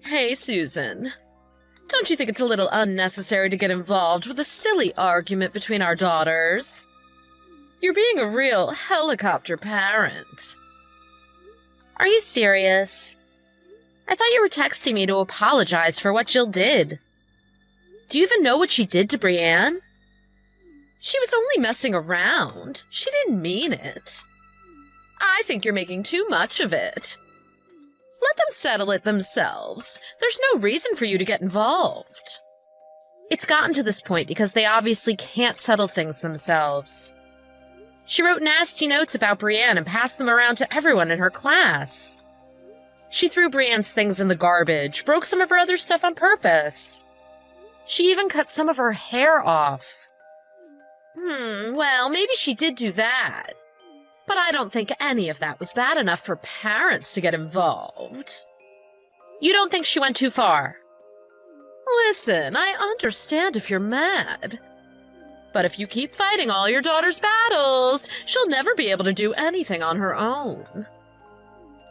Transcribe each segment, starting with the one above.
Hey, Susan. Don't you think it's a little unnecessary to get involved with a silly argument between our daughters? You're being a real helicopter parent. Are you serious? I thought you were texting me to apologize for what Jill did. Do you even know what she did to Brienne? She was only messing around. She didn't mean it. I think you're making too much of it. Let them settle it themselves. There's no reason for you to get involved. It's gotten to this point because they obviously can't settle things themselves. She wrote nasty notes about Brienne and passed them around to everyone in her class. She threw Brienne's things in the garbage, broke some of her other stuff on purpose. She even cut some of her hair off. Well, maybe she did do that. But I don't think any of that was bad enough for parents to get involved. You don't think she went too far? Listen, I understand if you're mad. But if you keep fighting all your daughter's battles, she'll never be able to do anything on her own.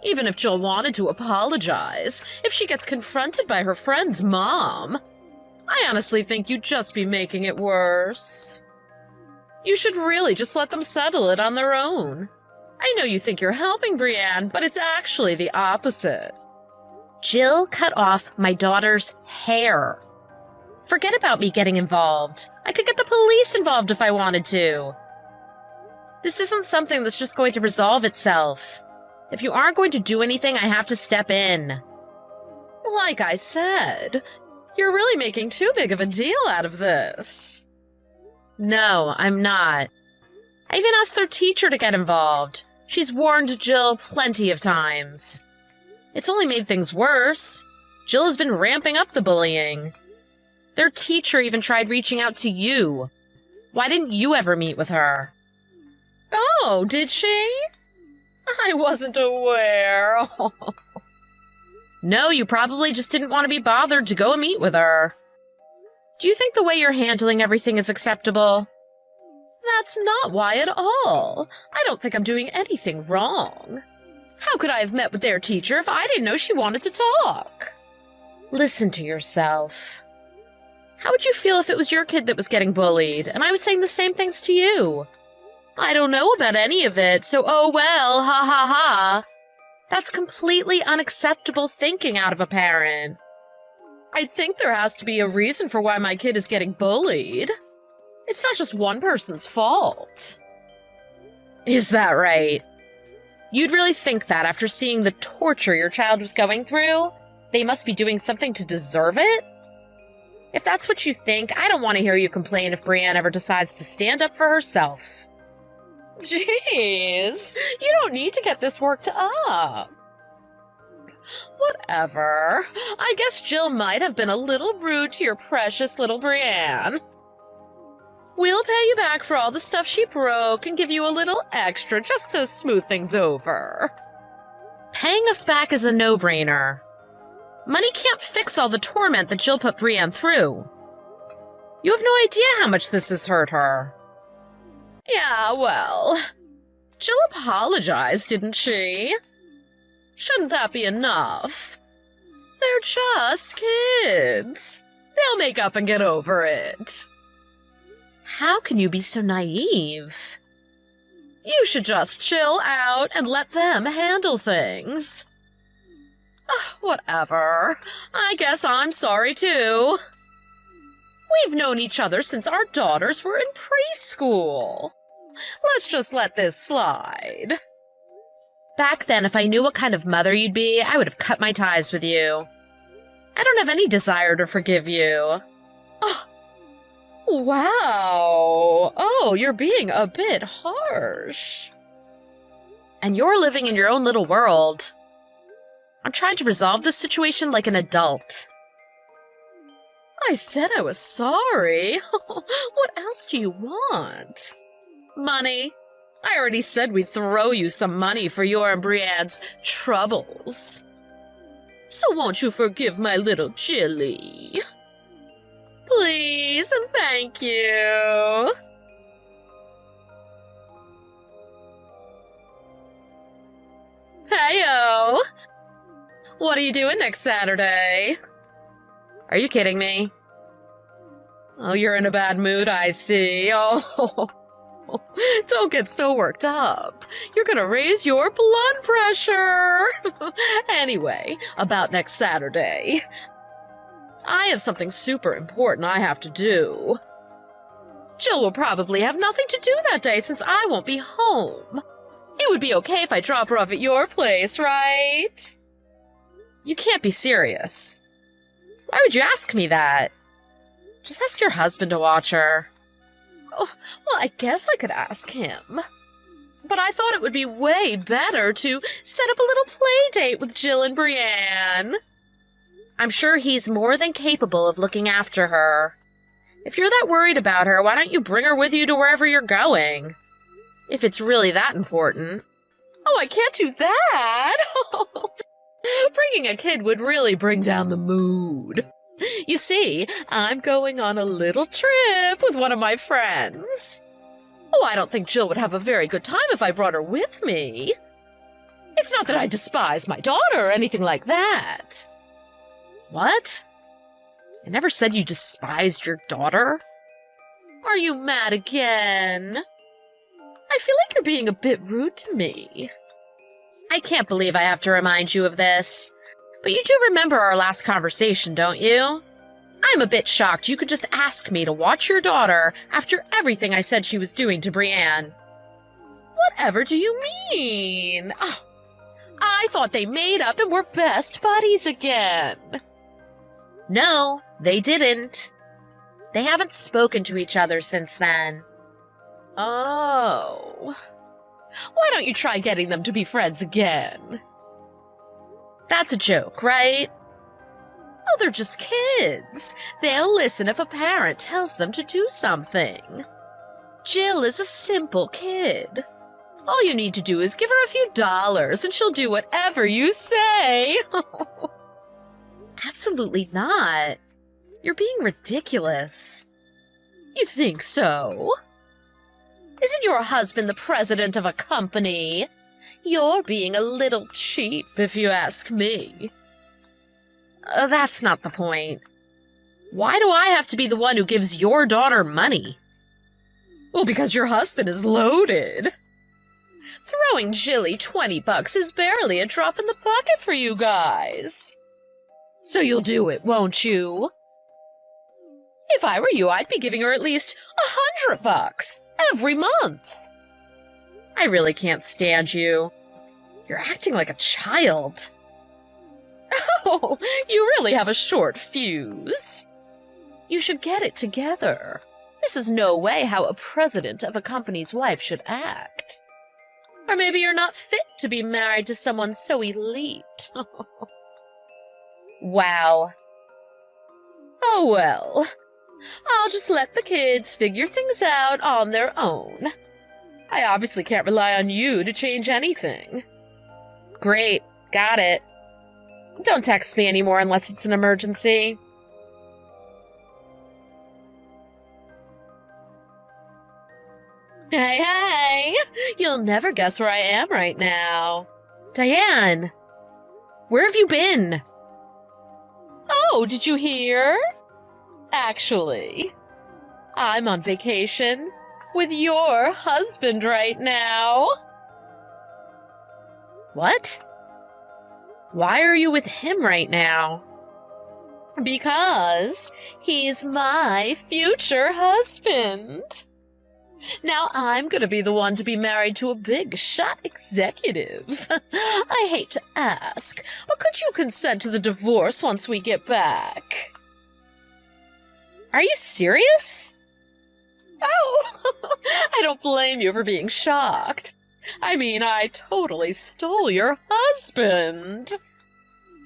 Even if Jill wanted to apologize, if she gets confronted by her friend's mom, I honestly think you'd just be making it worse. You should really just let them settle it on their own. I know you think you're helping Brienne, but it's actually the opposite. Jill cut off my daughter's hair. Forget about me getting involved. I could get the police involved if I wanted to. This isn't something that's just going to resolve itself. If you aren't going to do anything, I have to step in. Like I said, you're really making too big of a deal out of this. No, I'm not. I even asked their teacher to get involved. She's warned Jill plenty of times. It's only made things worse. Jill has been ramping up the bullying. Their teacher even tried reaching out to you. Why didn't you ever meet with her? Oh, did she? I wasn't aware. No, you probably just didn't want to be bothered to go and meet with her. Do you think the way you're handling everything is acceptable? That's not why at all. I don't think I'm doing anything wrong. How could I have met with their teacher if I didn't know she wanted to talk? Listen to yourself. How would you feel if it was your kid that was getting bullied, and I was saying the same things to you? I don't know about any of it, so oh well, ha ha ha. That's completely unacceptable thinking out of a parent. I think there has to be a reason for why my kid is getting bullied. It's not just one person's fault. Is that right? You'd really think that after seeing the torture your child was going through, they must be doing something to deserve it? If that's what you think, I don't want to hear you complain if Brienne ever decides to stand up for herself. Jeez, you don't need to get this worked up. Whatever. I guess Jill might have been a little rude to your precious little Brienne. We'll pay you back for all the stuff she broke and give you a little extra just to smooth things over. Paying us back is a no-brainer. Money can't fix all the torment that Jill put Brienne through. You have no idea how much this has hurt her. Yeah, well, Jill apologized, didn't she? Shouldn't that be enough? They're just kids. They'll make up and get over it. How can you be so naive? You should just chill out and let them handle things. Whatever. I guess I'm sorry too. We've known each other since our daughters were in preschool. Let's just let this slide. Back then, if I knew what kind of mother you'd be, I would have cut my ties with you. I don't have any desire to forgive you. Oh, wow. Oh, you're being a bit harsh. And you're living in your own little world. I'm trying to resolve this situation like an adult. I said I was sorry. What else do you want? Money? I already said we'd throw you some money for your and Brienne's troubles. So won't you forgive my little Jilly? Please and thank you. Heyo! What are you doing next Saturday? Are you kidding me? Oh, you're in a bad mood, I see. Oh, don't get so worked up. You're gonna raise your blood pressure. Anyway, about next Saturday. I have something super important I have to do. Jill will probably have nothing to do that day since I won't be home. It would be okay if I drop her off at your place, right? You can't be serious. Why would you ask me that? Just ask your husband to watch her. Oh, well, I guess I could ask him. But I thought it would be way better to set up a little play date with Jill and Brienne. I'm sure he's more than capable of looking after her. If you're that worried about her, why don't you bring her with you to wherever you're going? If it's really that important. Oh, I can't do that! Bringing a kid would really bring down the mood. You see, I'm going on a little trip with one of my friends. Oh, I don't think Jill would have a very good time if I brought her with me. It's not that I despise my daughter or anything like that. What? I never said you despised your daughter. Are you mad again? I feel like you're being a bit rude to me. I can't believe I have to remind you of this. But you do remember our last conversation, don't you? I'm a bit shocked you could just ask me to watch your daughter after everything I said she was doing to Brienne. Whatever do you mean? Oh, I thought they made up and were best buddies again. No, they didn't. They haven't spoken to each other since then. Oh. Why don't you try getting them to be friends again? That's a joke, right? Oh, they're just kids. They'll listen if a parent tells them to do something. Jill is a simple kid. All you need to do is give her a few dollars and she'll do whatever you say. Absolutely not. You're being ridiculous. You think so? Isn't your husband the president of a company? You're being a little cheap, if you ask me. That's not the point. Why do I have to be the one who gives your daughter money? Well, because your husband is loaded. Throwing Jilly $20 is barely a drop in the bucket for you guys. So you'll do it, won't you? If I were you, I'd be giving her at least $100 every month. I really can't stand you. You're acting like a child. Oh, you really have a short fuse. You should get it together. This is no way how a president of a company's wife should act. Or maybe you're not fit to be married to someone so elite. Wow. Oh well. I'll just let the kids figure things out on their own. I obviously can't rely on you to change anything. Great, got it. Don't text me anymore unless it's an emergency. Hey! You'll never guess where I am right now. Diane! Where have you been? Oh, did you hear? Actually, I'm on vacation with your husband right now. What? Why are you with him right now? Because he's my future husband. Now I'm gonna be the one to be married to a big shot executive. I hate to ask, but could you consent to the divorce once we get back? Are you serious? Oh, I don't blame you for being shocked. I mean, I totally stole your husband.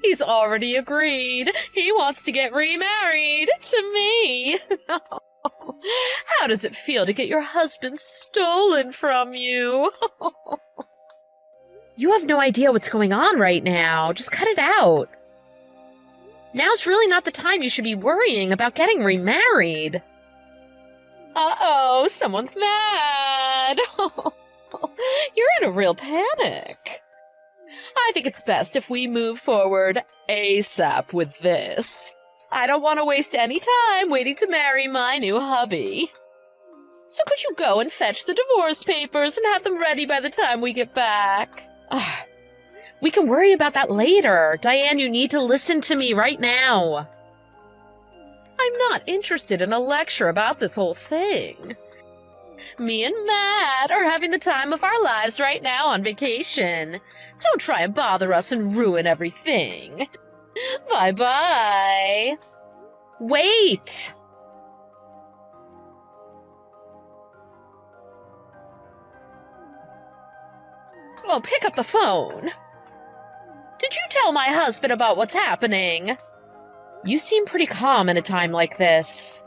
He's already agreed. He wants to get remarried to me. How does it feel to get your husband stolen from you? You have no idea what's going on right now. Just cut it out. Now's really not the time you should be worrying about getting remarried. Uh-oh, someone's mad. You're in a real panic. I think it's best if we move forward ASAP with this. I don't want to waste any time waiting to marry my new hubby. So could you go and fetch the divorce papers and have them ready by the time we get back? We can worry about that later. Diane, you need to listen to me right now. I'm not interested in a lecture about this whole thing. Me and Matt are having the time of our lives right now on vacation. Don't try and bother us and ruin everything. Bye-bye. Wait! Oh, pick up the phone. Did you tell my husband about what's happening? You seem pretty calm in a time like this.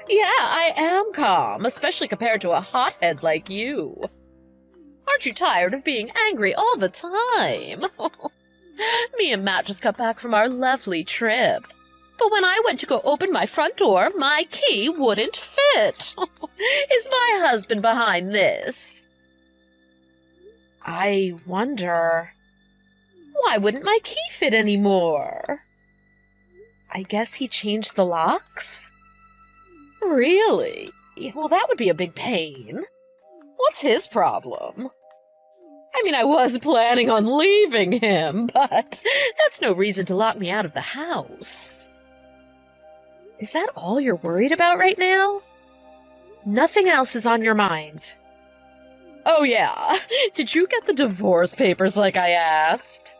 Yeah, I am calm, especially compared to a hothead like you. Aren't you tired of being angry all the time? Me and Matt just got back from our lovely trip. But when I went to go open my front door, my key wouldn't fit. Is my husband behind this? I wonder... Why wouldn't my key fit anymore? I guess he changed the locks? Really? Well, that would be a big pain. What's his problem? I mean, I was planning on leaving him, but that's no reason to lock me out of the house. Is that all you're worried about right now? Nothing else is on your mind. Oh yeah, did you get the divorce papers like I asked?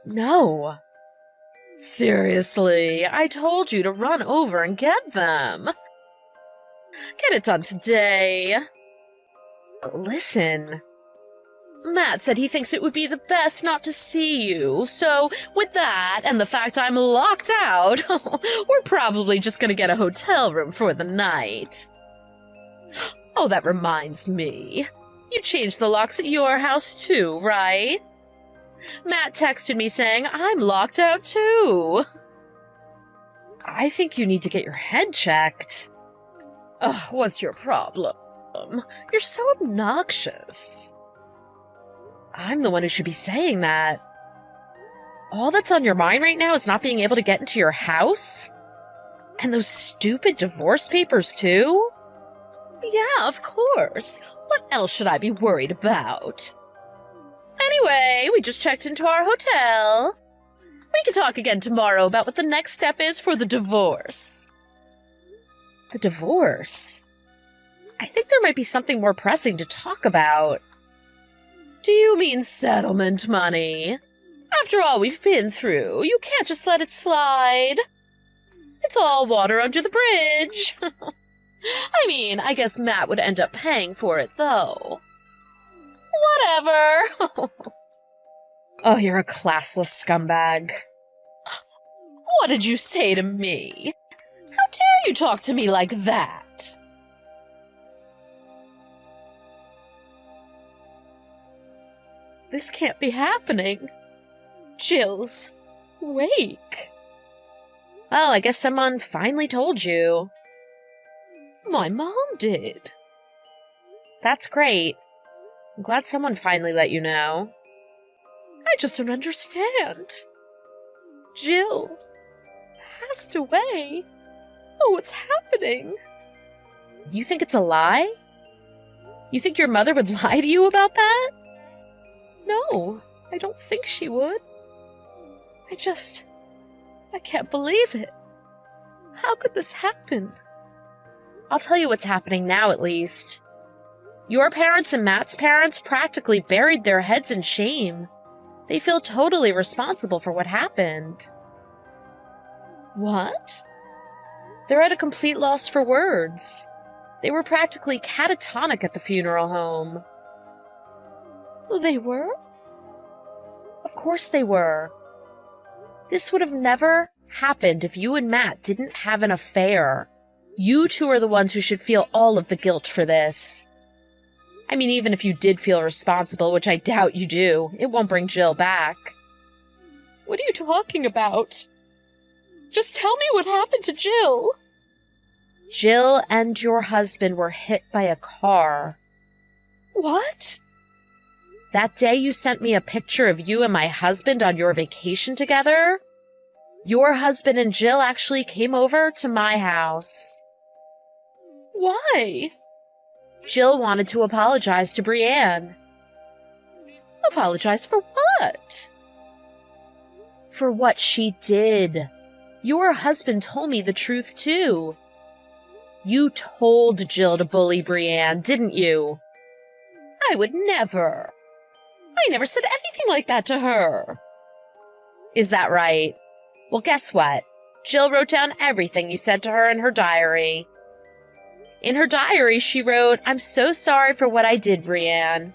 No. Seriously, I told you to run over and get them. Get it done today. Listen. Matt said he thinks it would be the best not to see you, so with that and the fact I'm locked out, we're probably just gonna get a hotel room for the night. Oh, that reminds me. You changed the locks at your house too, right? Matt texted me saying I'm locked out too. I think you need to get your head checked. Ugh, what's your problem? You're so obnoxious. I'm the one who should be saying that. All that's on your mind right now is not being able to get into your house? And those stupid divorce papers too? Yeah, of course. What else should I be worried about? Anyway, we just checked into our hotel. We can talk again tomorrow about what the next step is for the divorce. The divorce? I think there might be something more pressing to talk about. Do you mean settlement money? After all we've been through, you can't just let it slide. It's all water under the bridge. I mean, I guess Matt would end up paying for it, though. Whatever. Oh, you're a classless scumbag. What did you say to me? How dare you talk to me like that? This can't be happening. Jill's wake. Well, I guess someone finally told you. My mom did. That's great. I'm glad someone finally let you know. I just don't understand. Jill passed away. Oh, what's happening? You think it's a lie? You think your mother would lie to you about that? No, I don't think she would. I can't believe it. How could this happen? I'll tell you what's happening now, at least. Your parents and Matt's parents practically buried their heads in shame. They feel totally responsible for what happened. What? They're at a complete loss for words. They were practically catatonic at the funeral home. They were? Of course they were. This would have never happened if you and Matt didn't have an affair. You two are the ones who should feel all of the guilt for this. I mean, even if you did feel responsible, which I doubt you do, it won't bring Jill back. What are you talking about? Just tell me what happened to Jill. Jill and your husband were hit by a car. What? That day you sent me a picture of you and my husband on your vacation together, your husband and Jill actually came over to my house. Why? Jill wanted to apologize to Brienne. Apologize for what? For what she did. Your husband told me the truth, too. You told Jill to bully Brienne, didn't you? I would never. I never said anything like that to her. Is that right? Well, guess what? Jill wrote down everything you said to her in her diary. In her diary, she wrote, "I'm so sorry for what I did, Brienne.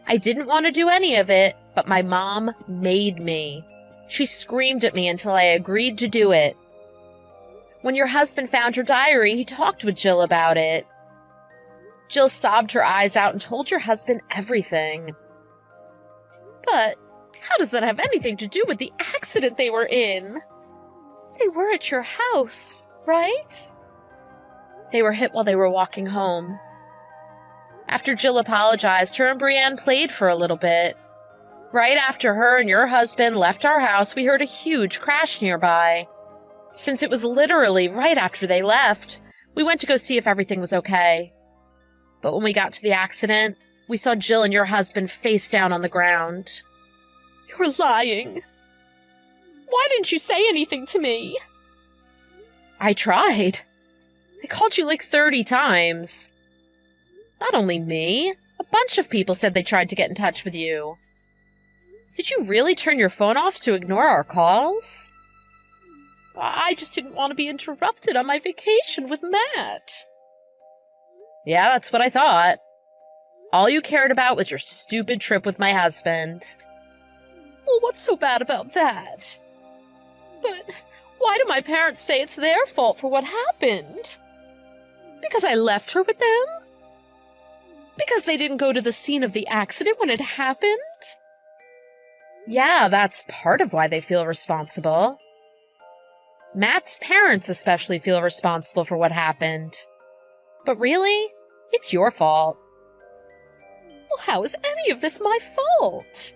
I didn't want to do any of it, but my mom made me. She screamed at me until I agreed to do it." When your husband found her diary, he talked with Jill about it. Jill sobbed her eyes out and told your husband everything. But how does that have anything to do with the accident they were in? They were at your house, right? They were hit while they were walking home. After Jill apologized, her and Brienne played for a little bit. Right after her and your husband left our house, we heard a huge crash nearby. Since it was literally right after they left, we went to go see if everything was okay. But when we got to the accident, we saw Jill and your husband face down on the ground. You're lying. Why didn't you say anything to me? I tried. I called you like 30 times. Not only me, a bunch of people said they tried to get in touch with you. Did you really turn your phone off to ignore our calls? I just didn't want to be interrupted on my vacation with Matt. Yeah, that's what I thought. All you cared about was your stupid trip with my husband. Well, what's so bad about that? But why do my parents say it's their fault for what happened? Because I left her with them? Because they didn't go to the scene of the accident when it happened? Yeah, that's part of why they feel responsible. Matt's parents especially feel responsible for what happened. But really, it's your fault. Well, how is any of this my fault?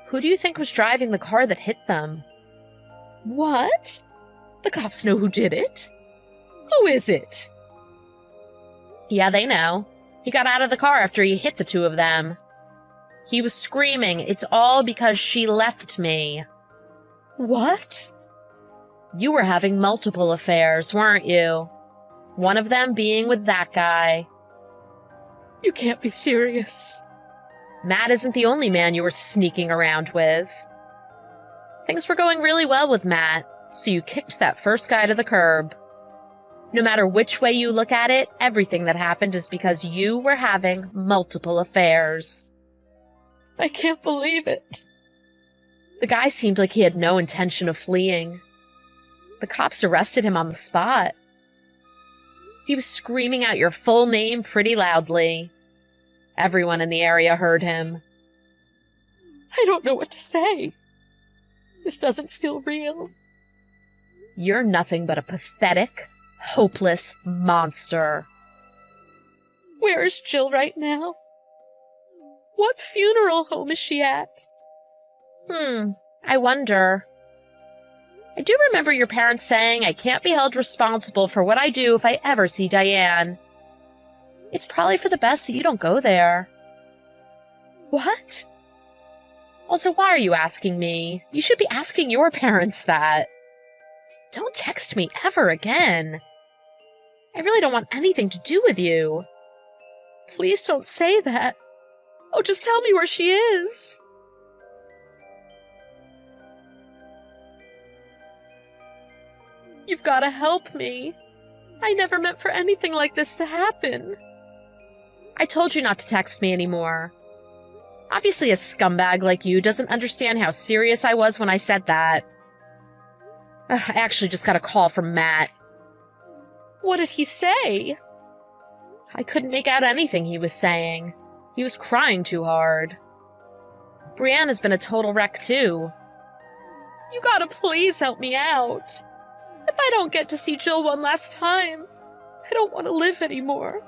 Who do you think was driving the car that hit them? What? The cops know who did it? Who is it? Yeah, they know. He got out of the car after he hit the two of them. He was screaming, "It's all because she left me." What? You were having multiple affairs, weren't you? One of them being with that guy. You can't be serious. Matt isn't the only man you were sneaking around with. Things were going really well with Matt, so you kicked that first guy to the curb. No matter which way you look at it, everything that happened is because you were having multiple affairs. I can't believe it. The guy seemed like he had no intention of fleeing. The cops arrested him on the spot. He was screaming out your full name pretty loudly. Everyone in the area heard him. I don't know what to say. This doesn't feel real. You're nothing but a pathetic, hopeless monster. Where is Jill right now? What funeral home is she at? I wonder. I do remember your parents saying I can't be held responsible for what I do if I ever see Diane. It's probably for the best that you don't go there. What? Also, why are you asking me? You should be asking your parents that. Don't text me ever again. I really don't want anything to do with you. Please don't say that. Oh, just tell me where she is. You've got to help me. I never meant for anything like this to happen. I told you not to text me anymore. Obviously, a scumbag like you doesn't understand how serious I was when I said that. I actually just got a call from Matt. What did he say? I couldn't make out anything he was saying. He was crying too hard. Brienne has been a total wreck, too. You gotta please help me out. If I don't get to see Jill one last time, I don't want to live anymore.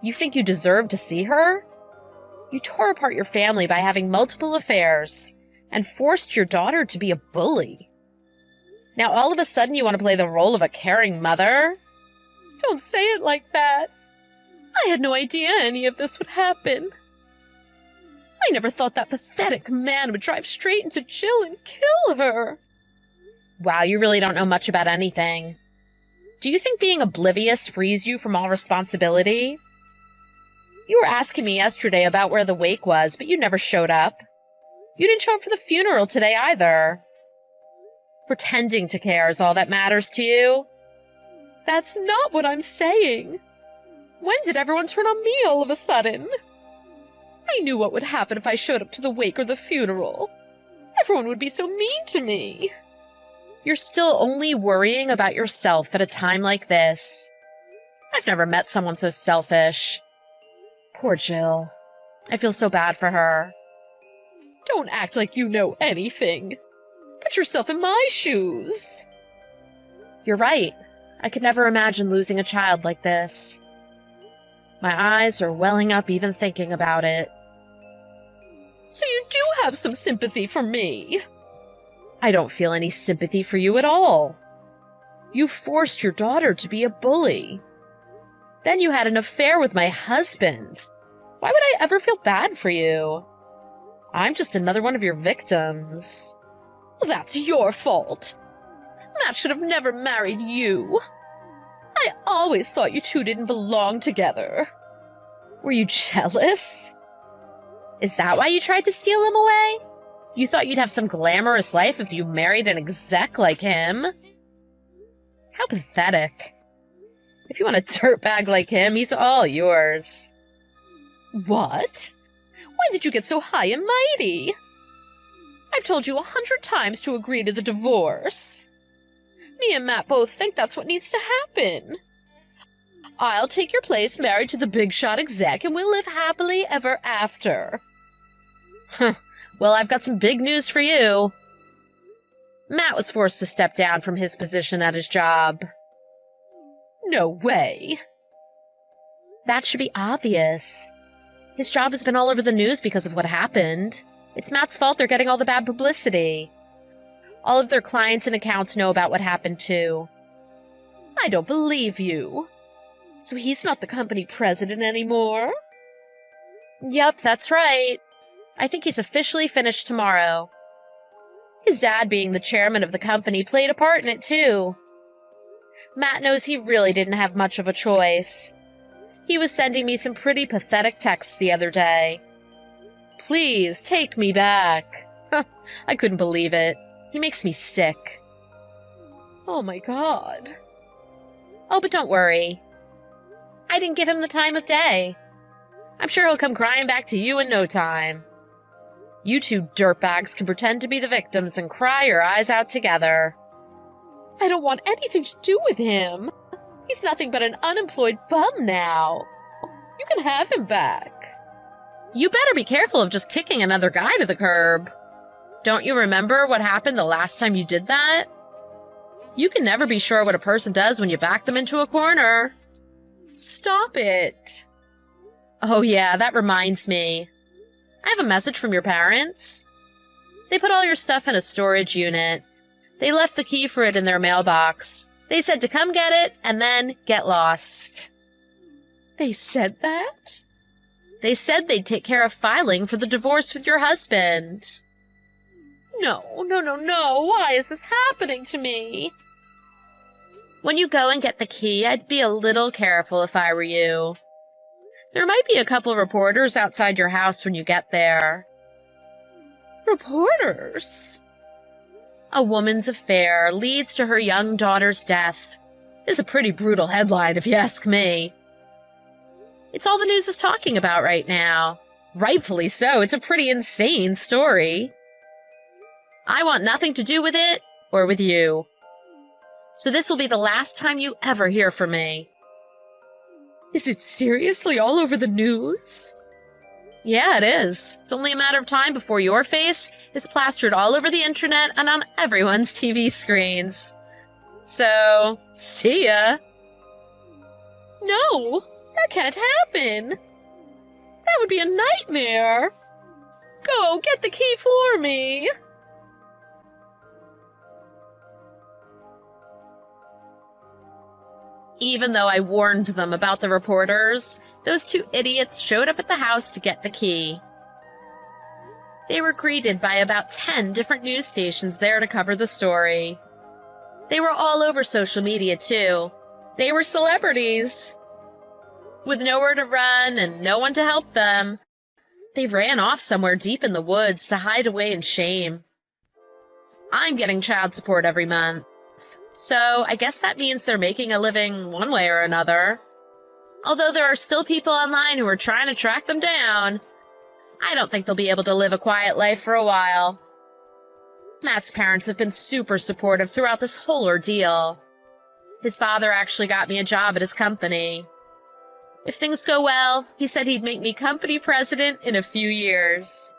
You think you deserve to see her? You tore apart your family by having multiple affairs and forced your daughter to be a bully. Now all of a sudden you want to play the role of a caring mother? Don't say it like that. I had no idea any of this would happen. I never thought that pathetic man would drive straight into Jill and kill her. Wow, you really don't know much about anything. Do you think being oblivious frees you from all responsibility? You were asking me yesterday about where the wake was, but you never showed up. You didn't show up for the funeral today either. Pretending to care is all that matters to you. That's not what I'm saying. When did everyone turn on me all of a sudden? I knew what would happen if I showed up to the wake or the funeral. Everyone would be so mean to me. You're still only worrying about yourself at a time like this. I've never met someone so selfish. Poor Jill. I feel so bad for her. Don't act like you know anything. Put yourself in my shoes. You're right. I could never imagine losing a child like this. My eyes are welling up even thinking about it. So you do have some sympathy for me. I don't feel any sympathy for you at all. You forced your daughter to be a bully. Then you had an affair with my husband. Why would I ever feel bad for you? I'm just another one of your victims. Well, that's your fault. Matt should have never married you. I always thought you two didn't belong together. Were you jealous? Is that why you tried to steal him away? You thought you'd have some glamorous life if you married an exec like him? How pathetic. If you want a dirtbag like him, he's all yours. What? When did you get so high and mighty? I've told you 100 times to agree to the divorce. Me and Matt both think that's what needs to happen. I'll take your place married to the big shot exec and we'll live happily ever after. Well, I've got some big news for you. Matt was forced to step down from his position at his job. No way. That should be obvious. His job has been all over the news because of what happened. It's Matt's fault they're getting all the bad publicity. All of their clients and accounts know about what happened too. I don't believe you. So he's not the company president anymore? Yep, that's right. I think he's officially finished tomorrow. His dad being the chairman of the company played a part in it too. Matt knows he really didn't have much of a choice. He was sending me some pretty pathetic texts the other day. Please, take me back. I couldn't believe it. He makes me sick. Oh my God. Oh, but don't worry. I didn't give him the time of day. I'm sure he'll come crying back to you in no time. You two dirtbags can pretend to be the victims and cry your eyes out together. I don't want anything to do with him. He's nothing but an unemployed bum now. You can have him back. You better be careful of just kicking another guy to the curb. Don't you remember what happened the last time you did that? You can never be sure what a person does when you back them into a corner. Stop it. Oh yeah, that reminds me. I have a message from your parents. They put all your stuff in a storage unit. They left the key for it in their mailbox. They said to come get it and then get lost. They said that? They said they'd take care of filing for the divorce with your husband. No. Why is this happening to me? When you go and get the key, I'd be a little careful if I were you. There might be a couple reporters outside your house when you get there. Reporters? A woman's affair leads to her young daughter's death is a pretty brutal headline, if you ask me. It's all the news is talking about right now. Rightfully so, it's a pretty insane story. I want nothing to do with it or with you. So this will be the last time you ever hear from me. Is it seriously all over the news? Yeah, it is. It's only a matter of time before your face is plastered all over the internet and on everyone's TV screens. So, see ya. No, that can't happen. That would be a nightmare. Go, get the key for me. Even though I warned them about the reporters, those two idiots showed up at the house to get the key. They were greeted by about 10 different news stations there to cover the story. They were all over social media, too. They were celebrities. With nowhere to run and no one to help them, they ran off somewhere deep in the woods to hide away in shame. I'm getting child support every month, so I guess that means they're making a living one way or another. Although there are still people online who are trying to track them down, I don't think they'll be able to live a quiet life for a while. Matt's parents have been super supportive throughout this whole ordeal. His father actually got me a job at his company. If things go well, he said he'd make me company president in a few years.